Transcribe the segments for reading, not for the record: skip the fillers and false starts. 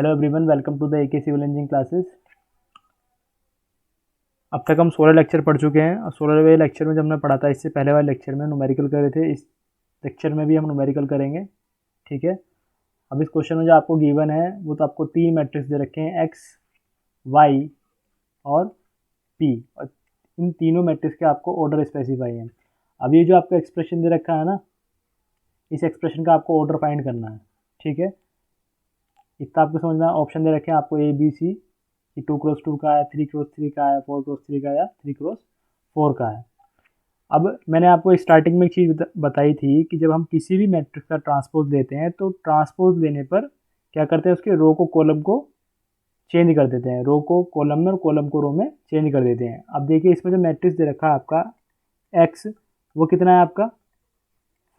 Hello everyone, welcome to the AK civil engineering classes. अब तक हम 16 लेक्चर पढ़ चुके हैं और 16वें लेक्चर में जब हमने पढ़ा था, इससे पहले वाले लेक्चर में न्यूमेरिकल कर रहे थे। इस लेक्चर में भी हम न्यूमेरिकल करेंगे। ठीक है। अब इस क्वेश्चन में जो आपको गिवन है वो तो आपको 3 मैट्रिक्स दे रखे हैं, एक्स, वाई और पी, और इन तीनों मैट्रिक्स के आपको ऑर्डर स्पेसिफाई है। अब ये जो आपका एक्सप्रेशन दे रखा है ना, इस एक्सप्रेशन का आपको ऑर्डर फाइंड करना है। ठीक है। इतना आपको समझना, ऑप्शन दे रखे हैं आपको ए बी सी, कि 2x2 का है, 3x3 का है, 4x3 का है या 3x4 का है। अब मैंने आपको स्टार्टिंग में एक चीज़ बताई थी कि जब हम किसी भी मैट्रिक्स का ट्रांसपोज लेते हैं तो ट्रांसपोज लेने पर क्या करते हैं, उसके रो को कॉलम को चेंज कर देते हैं, रो को कॉलम में और कॉलम को रो में चेंज कर देते हैं। अब देखिए, इसमें जो मैट्रिक्स दे रखा है आपका एक्स, वो कितना है आपका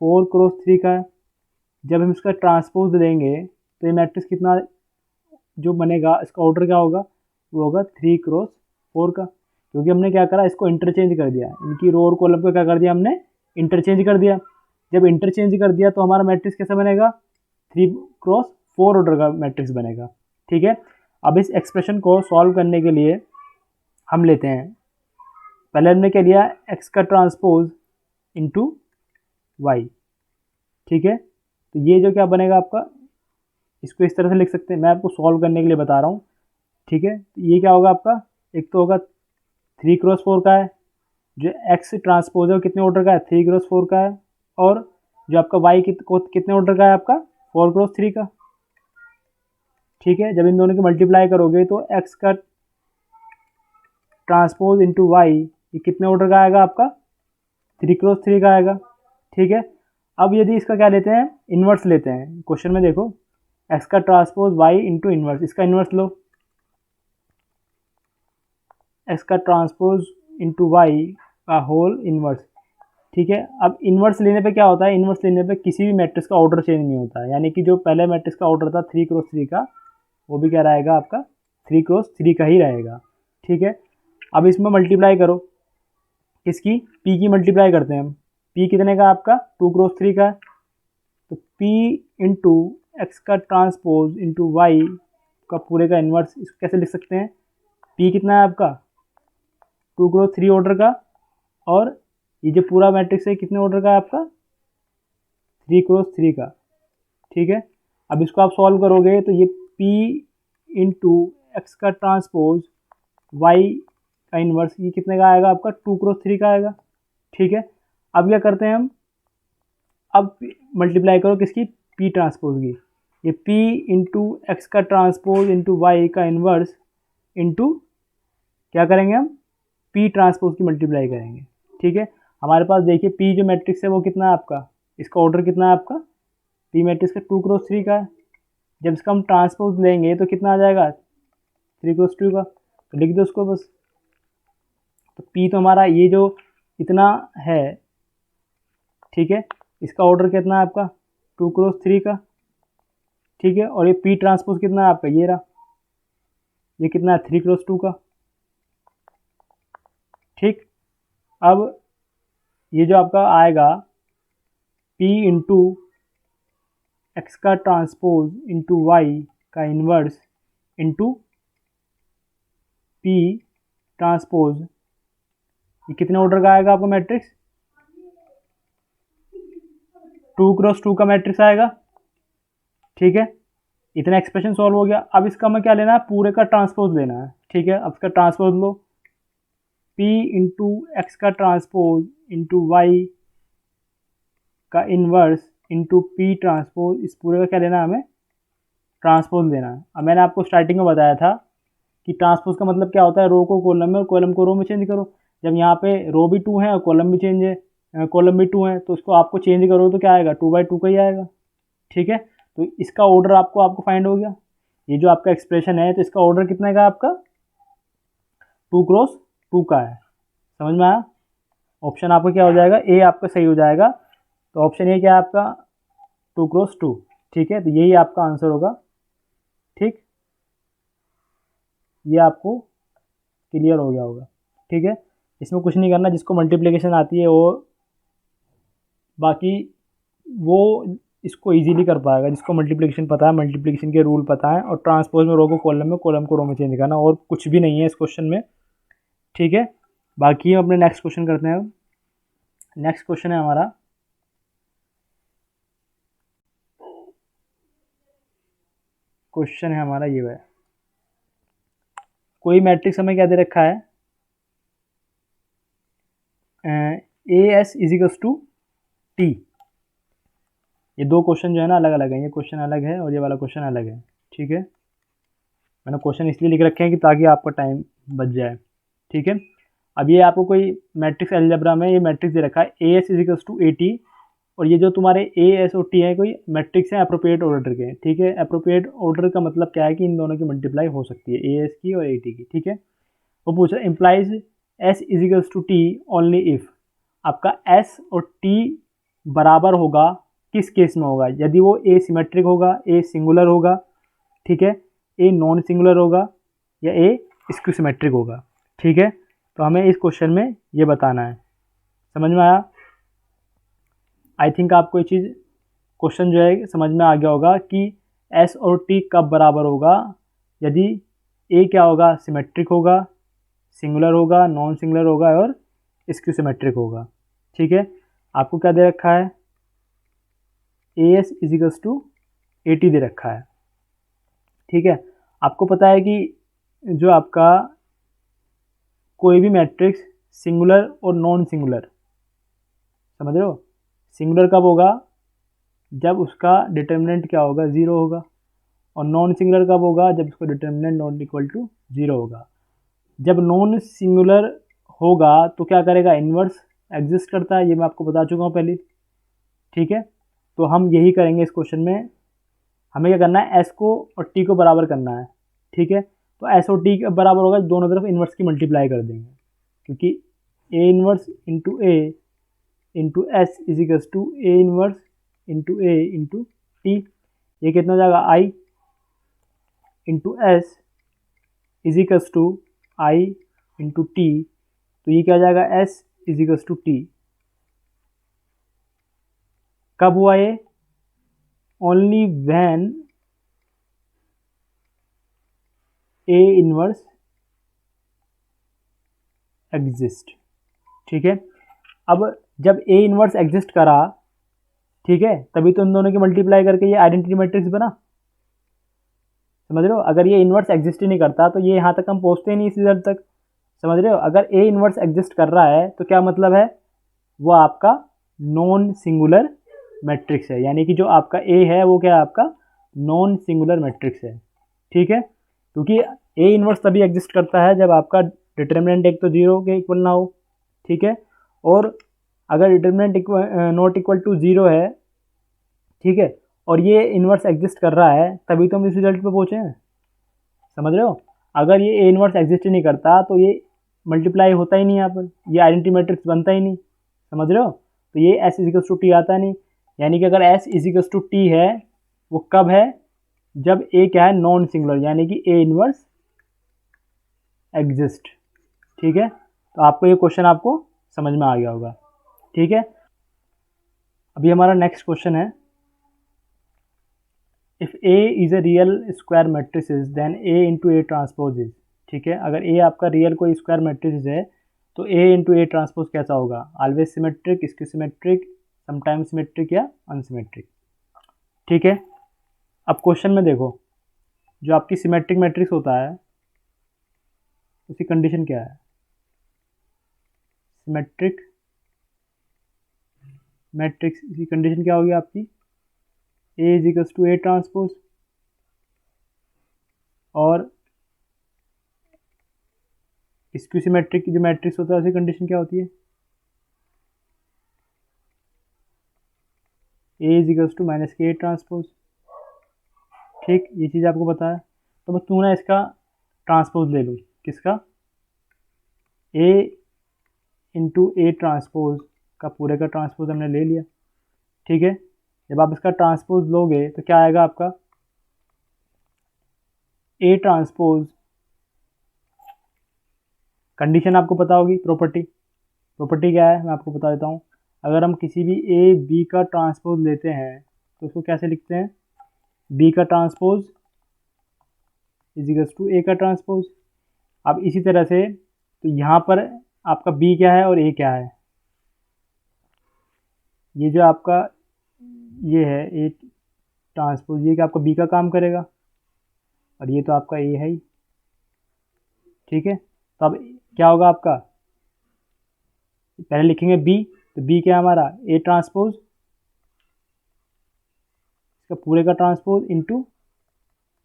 4x3 का है। जब हम इसका ट्रांसपोज लेंगे तो ये मैट्रिक्स कितना जो बनेगा, इसका ऑर्डर क्या होगा, वो होगा 3x4 का, क्योंकि हमने क्या करा, इसको इंटरचेंज कर दिया, इनकी रो और कॉलम को क्या कर दिया हमने, इंटरचेंज कर दिया। जब इंटरचेंज कर दिया तो हमारा मैट्रिक्स कैसा बनेगा, 3x4 ऑर्डर का मैट्रिक्स बनेगा। ठीक है। अब इस एक्सप्रेशन को सॉल्व करने के लिए हम लेते हैं, पहले हमने क्या लिया, एक्स का ट्रांसपोज इंटू वाई। ठीक है। तो ये जो क्या बनेगा आपका, इसको इस तरह से लिख सकते हैं, मैं आपको सॉल्व करने के लिए बता रहा हूँ। ठीक है। तो ये क्या होगा आपका, एक तो होगा 3x4 का है, जो एक्स ट्रांसपोज है वो कितने ऑर्डर का है, 3x4 का है, और जो आपका वाई कितने ऑर्डर का है आपका, 4x3 का। ठीक है। जब इन दोनों की मल्टीप्लाई करोगे तो एक्स का ट्रांसपोज इंटू वाई, ये कितने ऑर्डर का आएगा आपका, 3x3 का आएगा। ठीक है। अब यदि इसका क्या लेते हैं, इन्वर्स लेते हैं, क्वेश्चन में देखो, एक्स का ट्रांसपोज वाई इंटू इन्वर्स, इसका इन्वर्स लो, एक्स का ट्रांसपोज इंटू वाई का होल इन्वर्स। ठीक है। अब इन्वर्स लेने पे क्या होता है, इन्वर्स लेने पे किसी भी मैट्रिक्स का ऑर्डर चेंज नहीं होता है, यानी कि जो पहले मैट्रिक्स का ऑर्डर था 3x3 का, वो भी क्या रहेगा आपका 3x3 का ही रहेगा। ठीक है। अब इसमें मल्टीप्लाई करो, किसकी, पी की मल्टीप्लाई करते हैं हम। पी कितने का आपका, 2x3 का है, तो पी इंटू एक्स का ट्रांसपोज इंटू वाई का पूरे का इन्वर्स, इसको कैसे लिख सकते हैं, पी कितना है आपका 2x3 ऑर्डर का, और ये जो पूरा मैट्रिक्स है कितने ऑर्डर का है आपका, 3x3 का। ठीक है। अब इसको आप सॉल्व करोगे तो ये P इंटू एक्स का ट्रांसपोज Y का इन्वर्स, ये कितने का आएगा आपका 2x3 का आएगा। ठीक है। अब क्या करते हैं हम, अब मल्टीप्लाई करो किसकी, P ट्रांसपोज की, ये P इंटू एक्स का ट्रांसपोज इंटू वाई का इन्वर्स इंटू क्या करेंगे हम, P ट्रांसपोज की मल्टीप्लाई करेंगे। ठीक है। हमारे पास देखिए P जो मैट्रिक्स है वो कितना है आपका, इसका ऑर्डर कितना है आपका, P मैट्रिक्स का 2x3 का है। जब इसका हम ट्रांसपोज लेंगे तो कितना आ जाएगा, 3x2 का, तो लिख दो उसको बस। तो P तो हमारा ये जो इतना है, ठीक है, इसका ऑर्डर कितना है आपका 2x3 का। ठीक है। और ये P ट्रांसपोज कितना है आपका, ये रहा, ये कितना है 3x2 का। ठीक। अब ये जो आपका आएगा P इंटू एक्स का ट्रांसपोज इंटू वाई का इन्वर्स इंटू P ट्रांसपोज, ये कितने ऑर्डर का आएगा आपका मैट्रिक्स, 2x2 का मैट्रिक्स आएगा। ठीक है। इतना एक्सप्रेशन सॉल्व हो गया। अब इसका हमें क्या लेना है, पूरे का ट्रांसपोज लेना है। ठीक है। अब इसका ट्रांसपोज लो, P इंटू एक्स का ट्रांसपोज इंटू वाई का इन्वर्स इंटू P ट्रांसपोज, इस पूरे का क्या लेना है हमें, ट्रांसपोज लेना है। अब मैंने आपको स्टार्टिंग में बताया था कि ट्रांसपोज का मतलब क्या होता है, रो को कॉलम में और कॉलम को रो में चेंज करो। जब यहाँ पे रो भी 2 है और कॉलम भी चेंज है, कॉलम भी 2 है, तो इसको आपको चेंज करो तो क्या आएगा, 2/2 का ही आएगा। ठीक है। तो इसका ऑर्डर आपको फाइंड हो गया। ये जो आपका एक्सप्रेशन है, तो इसका ऑर्डर कितने का आपका 2x2 का है। समझ में आया। ऑप्शन आपका क्या हो जाएगा, ए आपका सही हो जाएगा। तो ऑप्शन ए क्या है आपका, 2x2। ठीक है। तो यही आपका आंसर होगा। ठीक, ये आपको क्लियर हो गया होगा। ठीक है। इसमें कुछ नहीं करना, जिसको मल्टीप्लिकेशन आती है वो, बाकी वो इसको इजीली कर पाएगा, जिसको मल्टीप्लिकेशन पता है, मल्टीप्लिकेशन के रूल पता है, और ट्रांसपोज में रो को कॉलम में, कॉलम को रो में चेंज करना, और कुछ भी नहीं है इस क्वेश्चन में। ठीक है, बाकी हम अपने नेक्स्ट क्वेश्चन करते हैं। नेक्स्ट क्वेश्चन है हमारा, क्वेश्चन है हमारा ये है, कोई मैट्रिक्स हमें क्या दे रखा है, ए एस इजिकल्स टू टी। ये दो क्वेश्चन जो है ना अलग अलग है, ये क्वेश्चन अलग है और ये वाला क्वेश्चन अलग है। ठीक है, मैंने क्वेश्चन इसलिए लिख रखे हैं कि ताकि आपका टाइम बच जाए। ठीक है, अब ये आपको कोई मैट्रिक्स अलजेब्रा में ये मैट्रिक्स दे रखा है A S इजिकल्स to A T, और ये जो तुम्हारे ए एस और टी है कोई मैट्रिक्स हैं अप्रोप्रिएट ऑर्डर के। ठीक है, अप्रोप्रिएट ऑर्डर का मतलब क्या है कि इन दोनों की मल्टीप्लाई हो सकती है, ए एस की और ए टी की। ठीक है, वो पूछ रहा है implies S इजिकल्स to T only if आपका एस और टी बराबर होगा, किस केस में होगा, यदि वो ए सिमेट्रिक होगा, ए सिंगुलर होगा, ठीक है, ए नॉन सिंगुलर होगा, या ए स्क्यू सिमेट्रिक होगा। ठीक है, तो हमें इस क्वेश्चन में ये बताना है। समझ में आया? आई थिंक आपको ये चीज़ क्वेश्चन जो है समझ में आ गया होगा कि एस और टी कब बराबर होगा, यदि ए क्या होगा, सिमेट्रिक होगा, सिंगुलर होगा, नॉन सिंगुलर होगा, और स्क्यू सिमेट्रिक होगा। ठीक है, आपको क्या दे रखा है, A S इजिकल्स to A T दे रखा है। ठीक है, आपको पता है कि जो आपका कोई भी मैट्रिक्स सिंगुलर और नॉन सिंगुलर, समझ रहे हो, सिंगुलर कब होगा, जब उसका डिटर्मिनेंट क्या होगा, ज़ीरो होगा, और नॉन सिंगुलर कब होगा, जब उसका determinant not equal to zero होगा। जब नॉन सिंगुलर होगा तो क्या करेगा, इन्वर्स एग्जिस्ट करता है, ये मैं आपको बता चुका हूँ पहले। ठीक है, तो हम यही करेंगे इस क्वेश्चन में। हमें क्या करना है, एस को और टी को बराबर करना है। ठीक है, तो एस और टी के बराबर होगा, दोनों तरफ इन्वर्स की मल्टीप्लाई कर देंगे, क्योंकि A inverse into A into S इजिकल्स to A inverse into A into T. ये कितना हो जाएगा, I into S इजिकल्स to I into T, तो ये क्या हो जाएगा, एस इजिकल्स टू टी। कब हुआ ये, only when A inverse exist. ठीक है, अब जब ए इनवर्स एग्जिस्ट करा, ठीक है, तभी तो इन दोनों की मल्टीप्लाई करके ये आइडेंटिटी मैट्रिक्स बना। समझ रहे हो, अगर ये इनवर्स एग्जिस्ट ही नहीं करता तो ये यहाँ तक हम पहुँचते ही नहीं इस रिजल्ट तक। समझ रहे हो, अगर ए इनवर्स एग्जिस्ट कर रहा है तो क्या मतलब है, वो आपका नॉन सिंगुलर मैट्रिक्स है, यानी कि जो आपका ए है वो क्या है, आपका नॉन सिंगुलर मैट्रिक्स है। ठीक है, क्योंकि ए इनवर्स तभी एग्जिस्ट करता है जब आपका डिटर्मिनेंट एक तो जीरो के इक्वल ना हो। ठीक है, और अगर determinant not equal to zero है, ठीक है, और ये इनवर्स एग्जिस्ट कर रहा है, तभी तो हम इस रिजल्ट पे पहुँचे हैं। समझ रहे हो, अगर ये ए इनवर्स एग्जिस्ट ही नहीं करता तो ये मल्टीप्लाई होता ही नहीं, यहाँ पर ये आइडेंटिटी मैट्रिक्स बनता ही नहीं। समझ रहे हो, तो ये एस इजिकल्स टू टी आता नहीं, यानी कि अगर एस इजिकल्स टू टी है वो कब है, जब ए क्या है, नॉन सिंगुलर, यानी कि ए इनवर्स एग्जिस्ट। ठीक है, तो आपको ये क्वेश्चन आपको समझ में आ गया होगा। ठीक है, अभी हमारा नेक्स्ट क्वेश्चन है, if A is a real square matrices then A into A transpose is. ठीक है, अगर ए आपका रियल कोई स्क्वायर मैट्रिसेस है तो ए इंटू ए ट्रांसपोज कैसा होगा, always symmetric, skew symmetric, sometimes symmetric या अनसिमेट्रिक। ठीक है, अब क्वेश्चन में देखो, जो आपकी सिमेट्रिक मैट्रिक्स होता है उसकी कंडीशन क्या है, सिमेट्रिक मैट्रिक्स की कंडीशन क्या होगी आपकी, A is equals to A transpose, और स्क्यू सिमेट्रिक की जो मैट्रिक्स होता है उसकी कंडीशन क्या होती है, ए इज इक्वल्स टू माइनस के ए ट्रांसपोज। ठीक, ये चीज़ आपको पता है, तो बस तू ना इसका ट्रांसपोज ले लो, किसका, ए इंटू ए ट्रांसपोज का पूरे का ट्रांसपोज हमने ले लिया। ठीक है, जब आप इसका ट्रांसपोज लोगे तो क्या आएगा आपका, ए ट्रांसपोज, कंडीशन आपको पता होगी, प्रॉपर्टी क्या है मैं आपको बता देता हूँ, अगर हम किसी भी ए बी का ट्रांसपोज लेते हैं तो उसको कैसे लिखते हैं, बी का ट्रांसपोज इज इक्वल्स टू ए का ट्रांसपोज। अब इसी तरह से तो यहाँ पर आपका बी क्या है और ए क्या है, ये जो आपका ये है ए ट्रांसपोज, ये कि आपका बी का काम करेगा और ये तो आपका ए है ही, ठीक है। तो अब क्या होगा आपका, पहले लिखेंगे बी, तो बी क्या है हमारा, ए ट्रांसपोज, इसका पूरे का ट्रांसपोज इंटू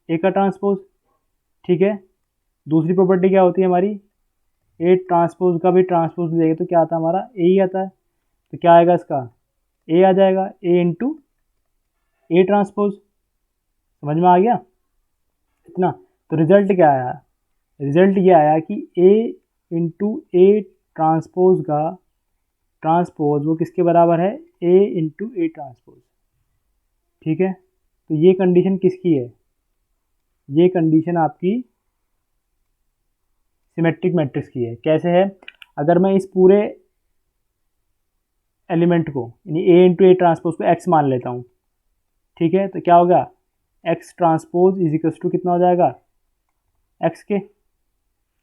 ए का ट्रांसपोज, ठीक है। दूसरी प्रॉपर्टी क्या होती है हमारी, ए ट्रांसपोज का भी ट्रांसपोज देंगे तो क्या आता है हमारा, ए ही आता है। तो क्या आएगा इसका, ए आ जाएगा, ए इंटू ए ट्रांसपोज। समझ में आ गया इतना। तो रिजल्ट क्या आया, रिजल्ट ये आया कि ए इंटू ए ट्रांसपोज का ट्रांसपोज वो किसके बराबर है, ए इंटू ए ट्रांसपोज, ठीक है। तो ये कंडीशन किसकी है, ये कंडीशन आपकी सिमेट्रिक मैट्रिक्स की है। कैसे है, अगर मैं इस पूरे एलिमेंट को यानी ए इंटू ए ट्रांसपोज को एक्स मान लेता हूँ, ठीक है, तो क्या होगा, X transpose is equals to कितना हो जाएगा, एक्स के,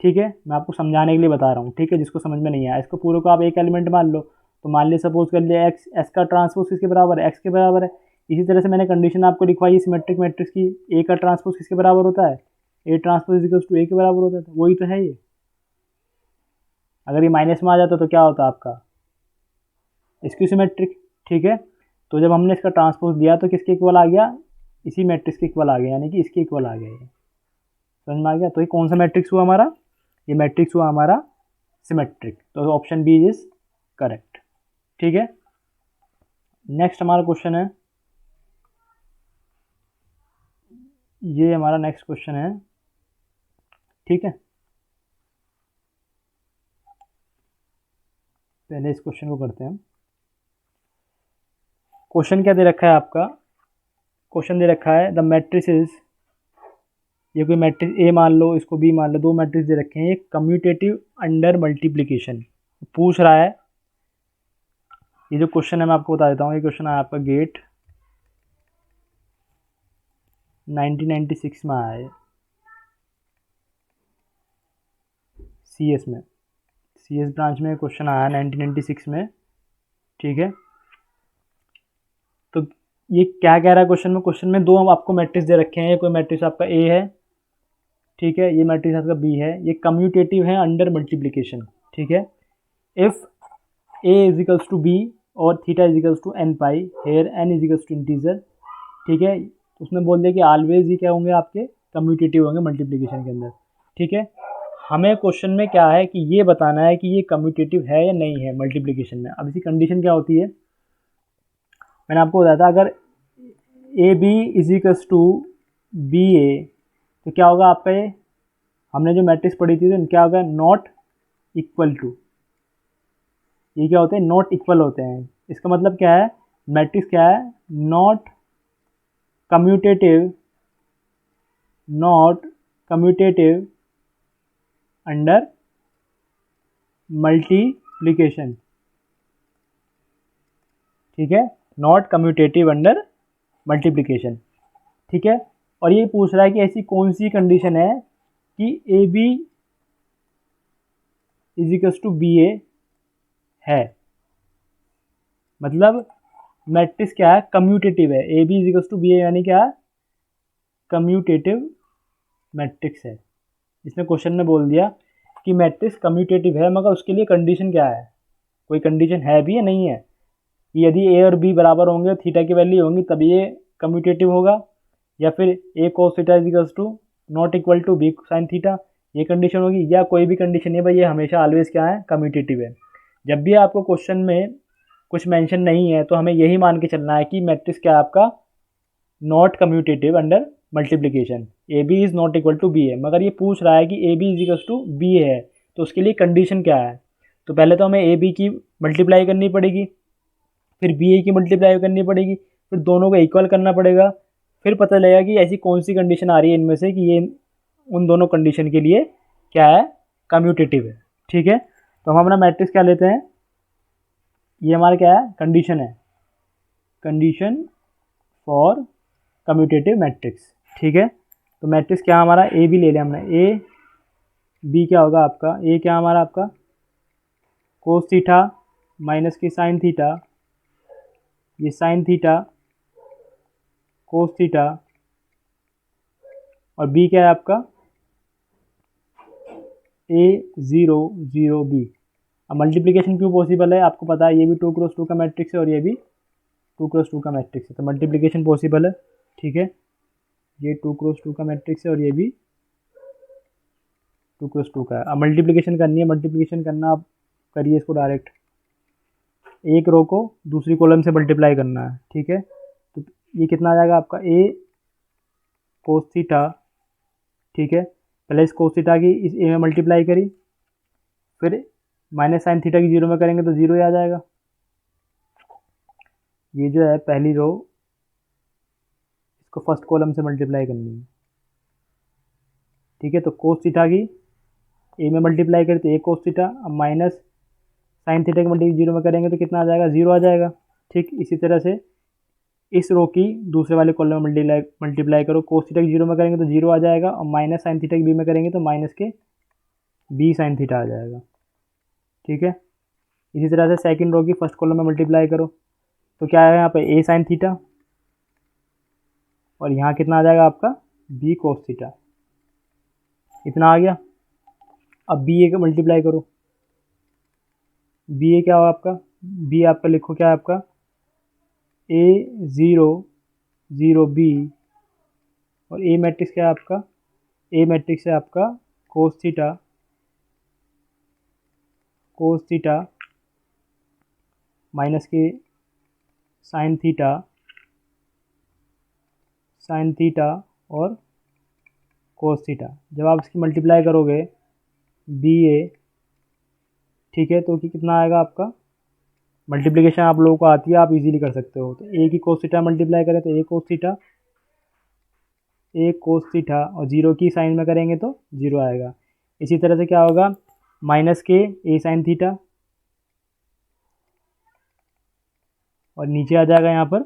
ठीक है। मैं आपको समझाने के लिए बता रहा हूँ, ठीक है, जिसको समझ में नहीं आया इसको पूरे को आप एक एलिमेंट मान लो। तो मान लिया सपोज कर लिया एक्स, एक्स का ट्रांसपोज किसके बराबर है, एक्स के बराबर है। इसी तरह से मैंने कंडीशन आपको लिखवाई सिमेट्रिक मैट्रिक्स की, ए का ट्रांसपोज किसके बराबर होता है, A transpose is equals to A के बराबर होता है, तो वही तो है ये। अगर ये माइनस में आ जाता तो क्या होता आपका, इसकी सिमेट्रिक, ठीक है। तो जब हमने इसका ट्रांसपोज दिया तो किसके इक्वल आ गया, इसी मैट्रिक्स के इक्वल आ गया, यानी कि इसके इक्वल आ गया ये। समझ में आ गया। तो ये कौन सा मैट्रिक्स हुआ हमारा, ये मैट्रिक्स हुआ हमारा सिमेट्रिक। तो ऑप्शन बी इज करेक्ट, ठीक है। नेक्स्ट हमारा क्वेश्चन है, ये हमारा नेक्स्ट क्वेश्चन है, ठीक है। पहले इस क्वेश्चन को करते हैं। क्वेश्चन क्या दे रखा है आपका, क्वेश्चन दे रखा है द मैट्रिसेस, ये कोई मैट्रिक्स ए मान लो, इसको बी मान लो, दो मैट्रिक्स दे रखे हैं, ये कम्यूटेटिव अंडर मल्टीप्लिकेशन पूछ रहा है। ये जो क्वेश्चन है मैं आपको बता देता हूँ, ये क्वेश्चन है आपका गेट 1996 में आया है, CS में, CS ब्रांच में क्वेश्चन आया 1996 में, ठीक है। तो ये क्या कह रहा है क्वेश्चन में, क्वेश्चन में दो हम आपको मैट्रिक्स दे रखे हैं, ये कोई मैट्रिक्स आपका ए है, ठीक है, ये मैट्रिक्स आपका बी है, ये कम्यूटेटिव है अंडर मल्टीप्लिकेशन, ठीक है। If A is equals to B और theta is equals to n pi, here n is equals to integer, ठीक है। उसने बोल दिया कि ऑलवेज ये क्या होंगे आपके कम्यूटेटिव होंगे मल्टीप्लिकेशन के अंदर, ठीक है। हमें क्वेश्चन में क्या है कि ये बताना है कि ये कम्यूटेटिव है या नहीं है मल्टीप्लिकेशन में। अब इसी कंडीशन क्या होती है, मैंने आपको बताया था, अगर A B is equals to B A तो क्या होगा आपका, ये हमने जो मैट्रिक्स पढ़ी थी तो क्या होगा, नॉट इक्वल टू, ये क्या होते हैं, नॉट इक्वल होते हैं। इसका मतलब क्या है, मैट्रिक्स क्या है, not commutative, not commutative under multiplication, ठीक है, नॉट कम्यूटेटिव अंडर मल्टीप्लिकेशन, ठीक है। और ये पूछ रहा है कि ऐसी कौन सी कंडीशन है कि A B is equals to B A है, मतलब मैट्रिक्स क्या है, कम्यूटेटिव है, A B is equals to B A यानी क्या, कम्यूटेटिव मैट्रिक्स है। इसने क्वेश्चन में बोल दिया कि मैट्रिक्स कम्यूटेटिव है, मगर उसके लिए कंडीशन क्या है, कोई कंडीशन है भी या नहीं है, यदि ए और बी बराबर होंगे, थीटा की वैल्यू होंगी, तब ये कम्यूटेटिव होगा, या फिर A cos theta is equals to not equal to B sine theta, ये कंडीशन होगी, या कोई भी कंडीशन नहीं भाई, ये हमेशा ऑलवेज क्या है, कम्यूटेटिव है। जब भी आपको क्वेश्चन में कुछ मेंशन नहीं है तो हमें यही मान के चलना है कि मैट्रिक्स क्या है आपका, not commutative under multiplication, A B is not equal to B है। मगर ये पूछ रहा है कि A B is equals to B है, तो उसके लिए कंडीशन क्या है, तो पहले तो हमें ए बी की मल्टीप्लाई करनी पड़ेगी, फिर बी ए की मल्टीप्लाई करनी पड़ेगी, फिर दोनों को इक्वल करना पड़ेगा, फिर पता लगेगा कि ऐसी कौन सी कंडीशन आ रही है इनमें से कि ये उन दोनों कंडीशन के लिए क्या है, कम्यूटेटिव है, ठीक है। तो हम अपना मैट्रिक्स क्या लेते हैं, ये हमारा क्या है, कंडीशन है, कंडीशन फॉर कम्यूटेटिव मैट्रिक्स। ठीक है, तो मैट्रिक्स क्या हमारा ए बी ले लिया हमने। ए बी क्या होगा आपका, ए क्या हमारा आपका कोस थीटा माइनस की साइन थीटा, ये साइन थीटा कोस थीटा, और बी क्या है आपका ए ज़ीरो ज़ीरो बी। अब मल्टीप्लिकेशन क्यों पॉसिबल है, आपको पता है ये भी 2x2 का मैट्रिक्स है और ये भी 2x2 का मैट्रिक्स है, तो मल्टीप्लिकेशन पॉसिबल है। ठीक है, ये 2x2 का मैट्रिक्स है और ये भी 2x2 का है। अब मल्टीप्लिकेशन करनी है, मल्टीप्लिकेशन करना आप करिए इसको डायरेक्ट, एक रो को दूसरी कॉलम से मल्टीप्लाई करना है। ठीक है, तो ये कितना आ जाएगा आपका ए कोस थीटा। ठीक है, पहले इस कोस थीटा की इस ए में मल्टीप्लाई करी, फिर माइनस साइन थीटा की जीरो में करेंगे तो जीरो ही आ जाएगा। ये जो है पहली रो, इसको फर्स्ट कॉलम से मल्टीप्लाई करनी है। ठीक है, तो कोस थीटा की ए में मल्टीप्लाई करें तो ए कोस थीटा, अब माइनस साइन थीटा की मल्टीप्लाई जीरो में करेंगे तो कितना आ जाएगा, जीरो आ जाएगा। ठीक, इसी तरह से इस रो की दूसरे वाले कॉलम में मल्टीप्लाई करो, कोस थीटा की जीरो में करेंगे तो जीरो आ जाएगा, और माइनस साइन थीटा की बी में करेंगे तो माइनस के बी साइन थीटा आ जाएगा। ठीक है, इसी तरह से सेकंड रो की फर्स्ट कॉलम में मल्टीप्लाई करो तो क्या है यहाँ पे ए साइन थीटा, और यहाँ कितना आ जाएगा आपका बी कोस थीटा, इतना आ गया। अब बी ए का मल्टीप्लाई करो, बी ए क्या होगा आपका, बी आपका लिखो क्या है आपका ए ज़ीरो ज़ीरो बी, और ए मैट्रिक्स क्या है आपका, ए मैट्रिक्स है आपका कोस थीटा माइनस के साइन थीटा और कोस थीटा। जब आप इसकी मल्टीप्लाई करोगे बी ए, ठीक है, तो कितना आएगा आपका, मल्टीप्लिकेशन आप लोगों को आती है, आप इजीली कर सकते हो। तो ए की कोस थीटा मल्टीप्लाई करें तो ए कोस थीटा और जीरो की साइन में करेंगे तो जीरो आएगा। इसी तरह से क्या होगा, माइनस के ए साइन थीटा, और नीचे आ जाएगा यहाँ पर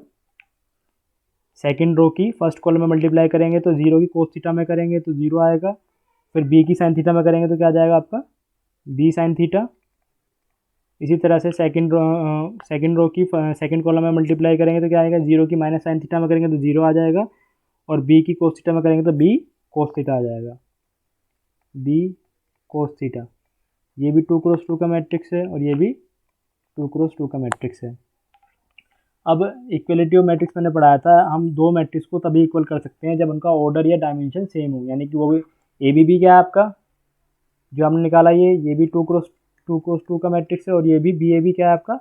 सेकंड रो की फर्स्ट कॉलम में मल्टीप्लाई करेंगे तो जीरो की कोस थीटा में करेंगे तो जीरो आएगा, फिर बी की साइन थीटा में करेंगे तो क्या आ जाएगा आपका बी साइन थीटा। इसी तरह से सेकंड रो की सेकंड कॉलम में मल्टीप्लाई करेंगे तो क्या आएगा, जीरो की माइनस साइन थीटा में करेंगे तो जीरो आ जाएगा, और बी की कोस थीटा में करेंगे तो बी कोस थीटा आ जाएगा, बी कोस थीटा। ये भी 2x2 का मैट्रिक्स है और ये भी 2x2 का मैट्रिक्स है। अब इक्वलिटी ऑफ मैट्रिक्स मैंने पढ़ाया था, हम दो मैट्रिक्स को तभी इक्वल कर सकते हैं जब उनका ऑर्डर या डायमेंशन सेम हो, यानी कि वो भी ए बी क्या है आपका जो हमने निकाला, ये भी 2x2 का मैट्रिक्स है, और ये भी बी क्या है आपका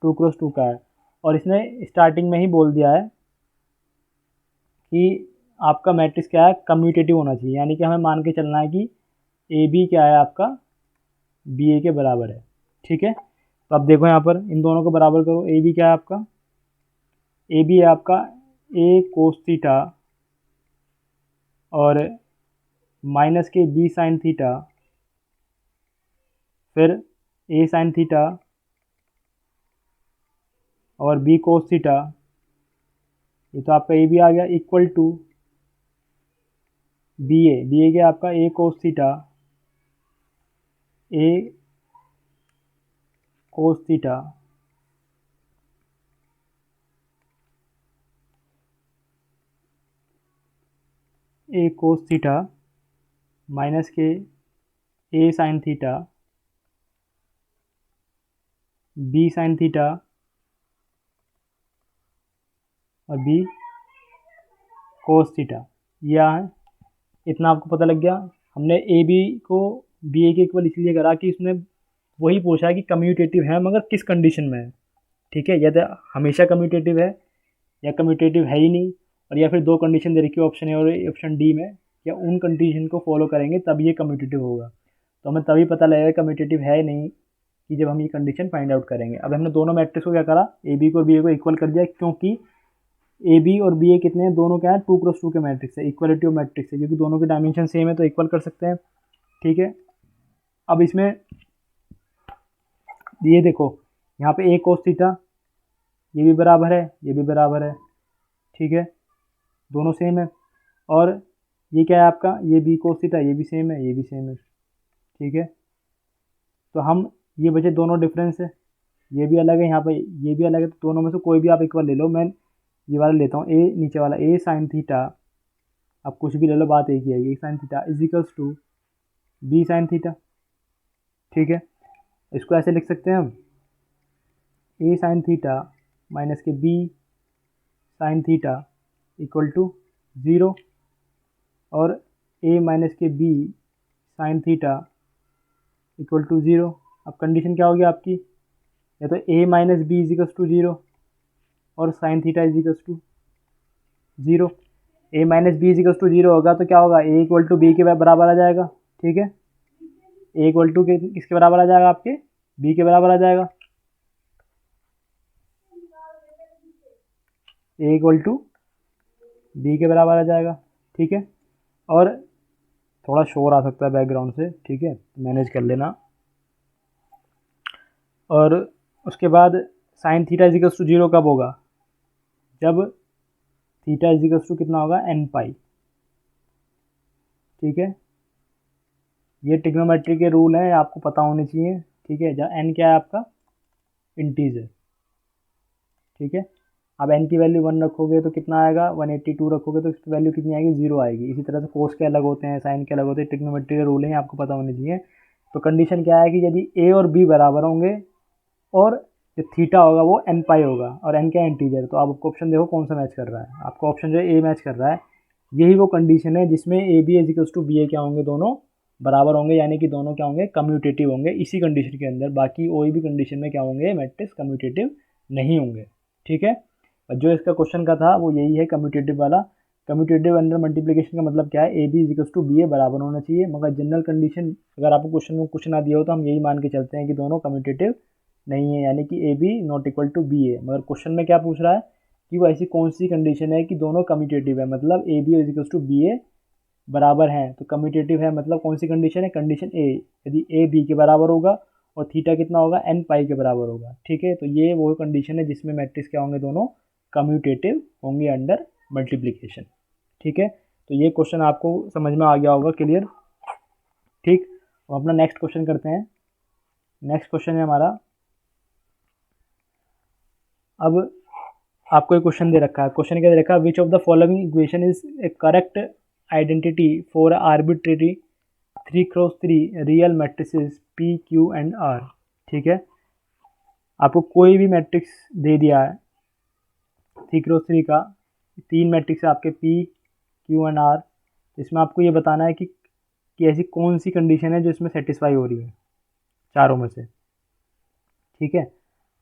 2x2 का है। और इसने स्टार्टिंग में ही बोल दिया है कि आपका मैट्रिक्स क्या है, कम्यूटेटिव होना चाहिए, यानी कि हमें मान के चलना है कि ए बी क्या है आपका बी ए के बराबर है। ठीक है, तो अब देखो यहाँ पर इन दोनों को बराबर करो, ए बी क्या है आपका, ए बी है आपका ए कोस थीटा और माइनस के बी साइन थीटा, फिर ए साइन थीटा और बी कोस थीटा, ये तो आपका ए बी आ गया, इक्वल टू बी ए क्या आपका A cos theta A cos theta A cos theta minus के A sine theta B sine theta और बी कोस थीटा। यह है, इतना आपको पता लग गया। हमने ए बी को बी ए के इक्वल इसलिए करा कि इसने वही पूछा है कि कम्यूटेटिव है मगर किस कंडीशन में है। ठीक है, यदि हमेशा कम्यूटेटिव है या कम्यूटेटिव है ही नहीं, और या फिर दो कंडीशन दे रखी है ऑप्शन ए और ऑप्शन डी में, या उन कंडीशन को फॉलो करेंगे तब ये कम्यूटेटिव होगा। तो हमें तभी पता लगेगा कम्यूटेटिव है नहीं कि जब हम ये कंडीशन फाइंड आउट करेंगे। अब हमने दोनों मैट्रिक्स को क्या करा, ए बी को और बी ए को इक्वल कर दिया, क्योंकि ए बी और बी ए कितने हैं, दोनों क्या है 2x2 के मैट्रिक्स है, इक्वलिटी ऑफ मैट्रिक्स है, क्योंकि दोनों के डायमेंशन सेम है तो इक्वल कर सकते हैं। ठीक है, अब इसमें ये देखो यहाँ पे ए कोस थीटा ये भी बराबर है, ये भी बराबर है, ठीक है, दोनों सेम है। और ये क्या है आपका, ये बी कोस थीटा, ये भी सेम है, ये भी सेम है, ठीक है। तो हम ये बचे दोनों डिफरेंस है, ये भी अलग है, यहाँ पे ये भी अलग है, तो दोनों में से कोई भी आप एक बार ले लो। मैं ये वाला लेता हूँ, ए नीचे वाला, ए साइन थीटा, आप कुछ भी ले लो, बात एक ही है, A sine theta is equals to B sine theta, ठीक है। इसको ऐसे लिख सकते हैं हम, ए साइन थीटा माइनस के B sine theta equal to 0, और ए माइनस के B sine theta equal to 0। अब कंडीशन क्या होगी आपकी, या तो A minus B is equals to 0 और sine theta is equals to 0। A minus B is equals to 0 होगा तो क्या होगा, ए इक्वल टू बी के बराबर आ जाएगा, ठीक है। ए इक्वल टू किसके बराबर आ जाएगा, आपके बी के बराबर आ जाएगा, ए इक्वल टू बी के बराबर आ जाएगा, ठीक है। और थोड़ा शोर आ सकता है बैकग्राउंड से, ठीक है, मैनेज कर लेना। और उसके बाद sine theta is equals to 0 कब होगा, जब थीटा इज इक्वल्स टू कितना होगा, एन पाई, ठीक है। ये ट्रिग्नोमेट्री के रूल हैं, आपको पता होने चाहिए, ठीक है। जहाँ एन क्या है आपका, इंटीजर, ठीक है। अब एन की वैल्यू 1 रखोगे तो कितना आएगा, 182 रखोगे तो इसकी वैल्यू कितनी आएगी, 0 आएगी। इसी तरह से कोस के अलग होते हैं, साइन के अलग होते हैं, ट्रिग्नोमेट्री के रूल हैं, आपको पता होने चाहिए। तो कंडीशन क्या है कि यदि ए और बी बराबर होंगे और जो थीटा होगा वो एन पाई होगा, और एन क्या इंटीजर, तो आप आपको ऑप्शन देखो कौन सा मैच कर रहा है, आपको ऑप्शन जो है ए मैच कर रहा है। यही वो कंडीशन है जिसमें A B is equals to B A क्या होंगे, दोनों बराबर होंगे, यानी कि दोनों क्या होंगे, कम्यूटेटिव होंगे इसी कंडीशन के अंदर। बाकी कोई भी कंडीशन में क्या होंगे, मैट्रिक्स कम्यूटेटिव नहीं होंगे, ठीक है। और जो इसका क्वेश्चन का था वो यही है, कम्यूटेटिव वाला। कम्यूटेटिव अंडर मल्टीप्लिकेशन का मतलब क्या है, A B is equals to B A बराबर होना चाहिए। मगर जनरल कंडीशन अगर आपको क्वेश्चन में कुछ ना दिया हो तो हम यही मान के चलते हैं कि दोनों कम्यूटेटिव नहीं है, यानी कि A B not equal to B A. मगर क्वेश्चन में क्या पूछ रहा है कि वो ऐसी कौन सी कंडीशन है कि दोनों कम्यूटेटिव है, मतलब A B is equal to B A बराबर हैं। तो कम्यूटेटिव है मतलब कौन सी कंडीशन है, कंडीशन ए, यदि ए बी के बराबर होगा और थीटा कितना होगा, एन पाई के बराबर होगा, ठीक है। तो ये वो कंडीशन है जिसमें मैट्रिक्स क्या होंगे, दोनों कम्यूटेटिव होंगे अंडर मल्टीप्लिकेशन, ठीक है। तो ये क्वेश्चन आपको समझ में आ गया होगा, क्लियर, ठीक। अब अपना नेक्स्ट क्वेश्चन करते हैं। नेक्स्ट क्वेश्चन है हमारा, अब आपको एक क्वेश्चन दे रखा है। क्वेश्चन क्या दे रखा है, which of the following equation is a correct identity for arbitrary 3x3 real matrices P Q and R, ठीक है। आपको कोई भी मैट्रिक्स दे दिया है 3x3 का, 3 मैट्रिक्स है आपके पी क्यू एंड आर। इसमें आपको ये बताना है कि ऐसी कौन सी कंडीशन है जो इसमें सेटिस्फाई हो रही है चारों में से, ठीक है।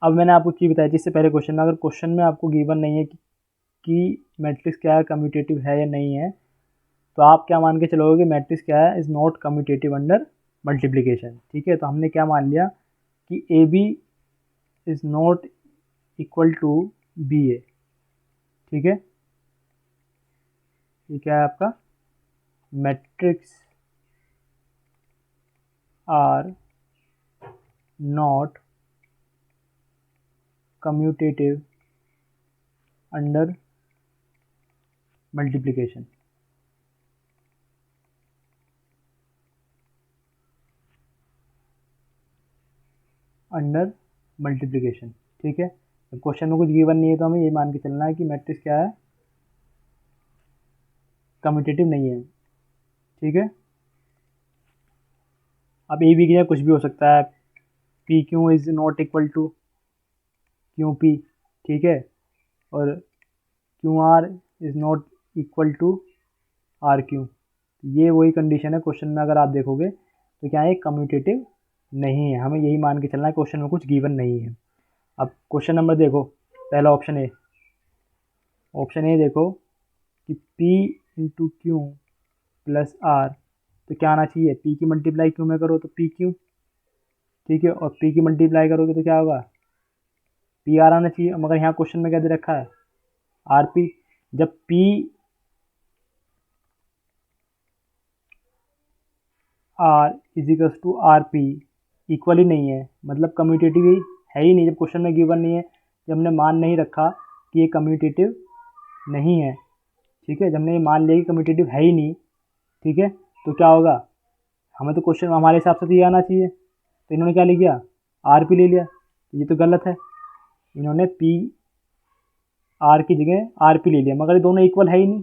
अब मैंने आपको चीज़ बताई थी इससे पहले क्वेश्चन में, अगर क्वेश्चन में आपको गिवन नहीं है कि मैट्रिक्स क्या है, कम्यूटेटिव है या नहीं है, तो आप क्या मान के चलोगे, मैट्रिक्स क्या है, is not commutative under multiplication, ठीक है। तो हमने क्या मान लिया कि A B is not equal to B A, ठीक है। ये क्या है आपका, matrix are not commutative under multiplication, under multiplication, ठीक है। क्वेश्चन में कुछ गिवन नहीं है तो हमें ये मान के चलना है कि मैट्रिक्स क्या है, कम्यूटेटिव नहीं है, ठीक है। अब ए बी की जगह कुछ भी हो सकता है, P Q is not equal to Q P, ठीक है, और Q R is not equal to R Q. ये वही कंडीशन है, क्वेश्चन में अगर आप देखोगे तो क्या है, कम्यूटेटिव नहीं है। हमें यही मान के चलना है, क्वेश्चन में कुछ गिवन नहीं है। अब क्वेश्चन नंबर देखो, पहला ऑप्शन ए, ऑप्शन ए देखो कि P into Q plus R, तो क्या आना चाहिए, P की मल्टीप्लाई क्यू में करो तो पी क्यू, ठीक है, और P की मल्टीप्लाई करोगे तो क्या होगा, पी आर आना चाहिए। मगर यहाँ क्वेश्चन में क्या दे रखा है, आर पी। जब P R equals to R P equal ही नहीं है, मतलब कम्यूटेटिव है ही नहीं। जब क्वेश्चन में गिवन नहीं है, जब हमने मान नहीं रखा कि ये कम्यूटेटिव नहीं है, ठीक है। जब हमने ये मान लिया कि कम्यूटेटिव है ही नहीं, ठीक है, तो क्या होगा, हमें तो क्वेश्चन हमारे हिसाब से तो ये आना चाहिए, तो इन्होंने क्या लिख दिया, आर पी ले लिया, तो ये तो गलत है। इन्होंने पी आर की जगह आर पी ले लिया, मगर ये दोनों इक्वल है ही नहीं।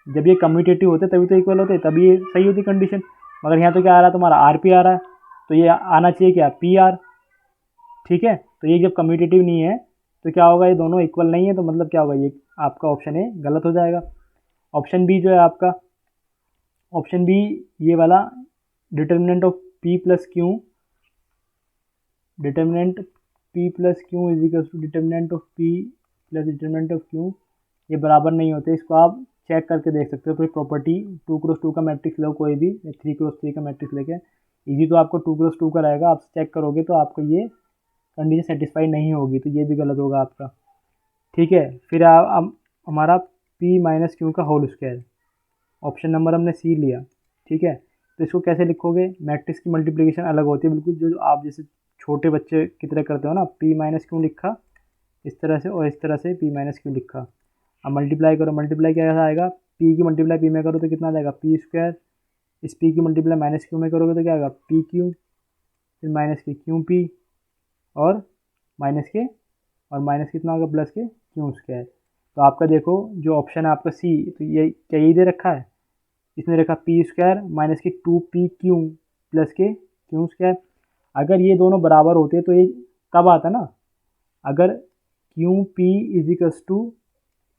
जब ये कम्यूटेटिव होते तभी तो इक्वल होते, तभी ये सही होती कंडीशन। मगर यहाँ तो क्या आ रहा है, तुम्हारा आर पी आ रहा है, तो ये आना चाहिए क्या, पी आर, ठीक है। तो ये जब कम्यूटेटिव नहीं है तो क्या होगा, ये दोनों इक्वल नहीं है, तो मतलब क्या होगा, ये आपका ऑप्शन ए गलत हो जाएगा। ऑप्शन बी जो है आपका, ऑप्शन बी ये वाला, determinant of P plus Q, determinant P plus Q is equal to determinant of P plus determinant of Q, ये बराबर नहीं होते। इसको आप चेक करके देख सकते हो, कोई प्रॉपर्टी 2x2 का मैट्रिक्स लो कोई भी, 3x3 का मैट्रिक्स लेके, इजी तो आपको 2x2 का रहेगा, आप चेक करोगे तो आपको ये कंडीशन सेटिस्फाई नहीं होगी, तो ये भी गलत होगा आपका, ठीक है। फिर हमारा पी माइनस क्यू का होल स्क्वायर, ऑप्शन नंबर हमने सी लिया, ठीक है। तो इसको कैसे लिखोगे, मैट्रिक्स की मल्टीप्लिकेशन अलग होती है बिल्कुल, जो आप जैसे छोटे बच्चे की तरह करते हो ना, पी माइनस क्यू लिखा इस तरह से और इस तरह से पी माइनस क्यू लिखा। अब मल्टीप्लाई करो, मल्टीप्लाई क्या आएगा, पी की मल्टीप्लाई पी में करो तो कितना आ जाएगा, पी स्क्वायर, इस पी की मल्टीप्लाई माइनस क्यू में करोगे तो क्या आएगा, पी क्यू, फिर माइनस के क्यू पी, और माइनस के, और माइनस कितना होगा, प्लस के क्यू स्क्वायर। तो आपका देखो जो ऑप्शन है आपका सी, तो ये क्या यही दे रखा है, इसने रखा पी स्क्वायर माइनस के 2p क्यू प्लस के क्यू स्क्वायर। अगर ये दोनों बराबर होते तो ये कब आता ना, अगर Q P is equals to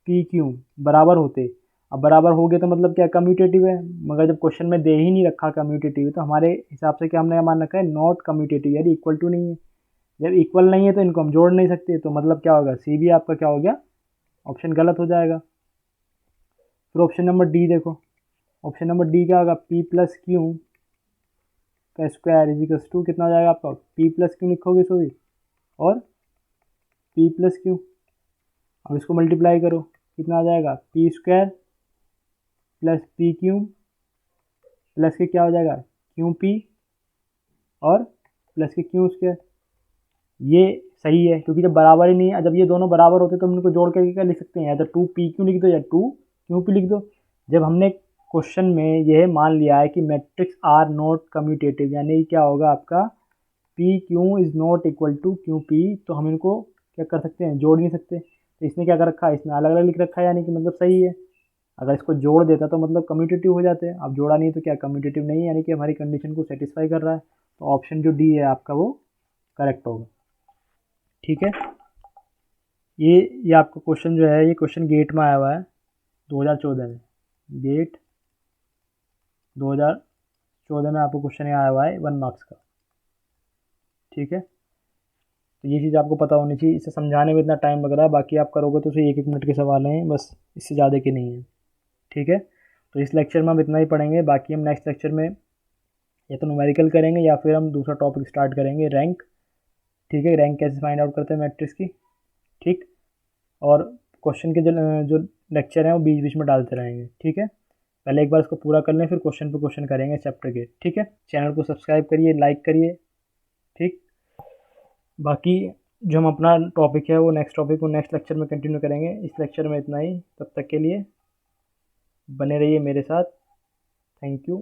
P Q बराबर होते। अब बराबर हो गए तो मतलब क्या, कम्यूटेटिव है, मगर जब क्वेश्चन में दे ही नहीं रखा कम्यूटेटिव, तो हमारे हिसाब से क्या हमने मान रखा है, नॉट कम्यूटेटिव, यानी इक्वल टू नहीं है। जब इक्वल नहीं है तो इनको हम जोड़ नहीं सकते, तो मतलब क्या होगा, सी भी आपका क्या हो गया, ऑप्शन गलत हो जाएगा। फिर ऑप्शन नंबर डी देखो, ऑप्शन नंबर डी क्या होगा, पी प्लस क्यू का स्क्वायर इज इक्वल्स टू कितना हो जाएगा आपका, पी प्लस क्यू लिखोगे इसको भी, और पी प्लस क्यू, अब इसको मल्टीप्लाई करो कितना आ जाएगा, P square plus P Q plus के क्या हो जाएगा, क्यू पी, और प्लस के क्यू स्क्वायर। ये सही है, क्योंकि जब बराबर ही नहीं है, जब ये दोनों बराबर होते तो हम इनको जोड़ करके क्या लिख सकते हैं, या तो 2p क्यू लिख दो या 2q p लिख दो। जब हमने क्वेश्चन में यह मान लिया है कि मैट्रिक्स आर नॉट कम्यूटेटिव, यानी क्या होगा आपका, P Q is not equal to Q P, तो हम इनको क्या कर सकते हैं, जोड़ नहीं सकते। तो इसने क्या कर रखा है, इसने अलग अलग लिख रखा है, यानी कि मतलब सही है। अगर इसको जोड़ देता तो मतलब कम्यूटेटिव हो जाते हैं, अब जोड़ा नहीं तो क्या कम्यूटेटिव नहीं है, यानी कि हमारी कंडीशन को सेटिस्फाई कर रहा है। तो ऑप्शन जो डी है आपका वो करेक्ट होगा, ठीक है। ये आपका क्वेश्चन जो है, ये क्वेश्चन गेट में आया हुआ है 2014 में, गेट 2014 में आपको क्वेश्चन आया हुआ है 1 मार्क्स का, ठीक है। तो ये चीज़ आपको पता होनी चाहिए, इसे समझाने में इतना टाइम लग रहा है, बाकी आप करोगे तो उसे 1-1 मिनट के सवाल हैं बस, इससे ज़्यादा के नहीं है, ठीक है। तो इस लेक्चर में हम इतना ही पढ़ेंगे, बाकी हम नेक्स्ट लेक्चर में या तो न्यूमेरिकल करेंगे या फिर हम दूसरा टॉपिक स्टार्ट करेंगे, रैंक, ठीक है, रैंक कैसे फाइंड आउट करते हैं मैट्रिक्स की, ठीक। और क्वेश्चन के जो लेक्चर हैं वो बीच बीच में डालते रहेंगे, ठीक है। पहले एक बार इसको पूरा कर लें, फिर क्वेश्चन पे क्वेश्चन करेंगे चैप्टर के, ठीक है। चैनल को सब्सक्राइब करिए, लाइक करिए, ठीक। बाकी जो हम अपना टॉपिक है वो नेक्स्ट टॉपिक को नेक्स्ट लेक्चर में कंटिन्यू करेंगे। इस लेक्चर में इतना ही, तब तक के लिए बने रहिए मेरे साथ, थैंक यू।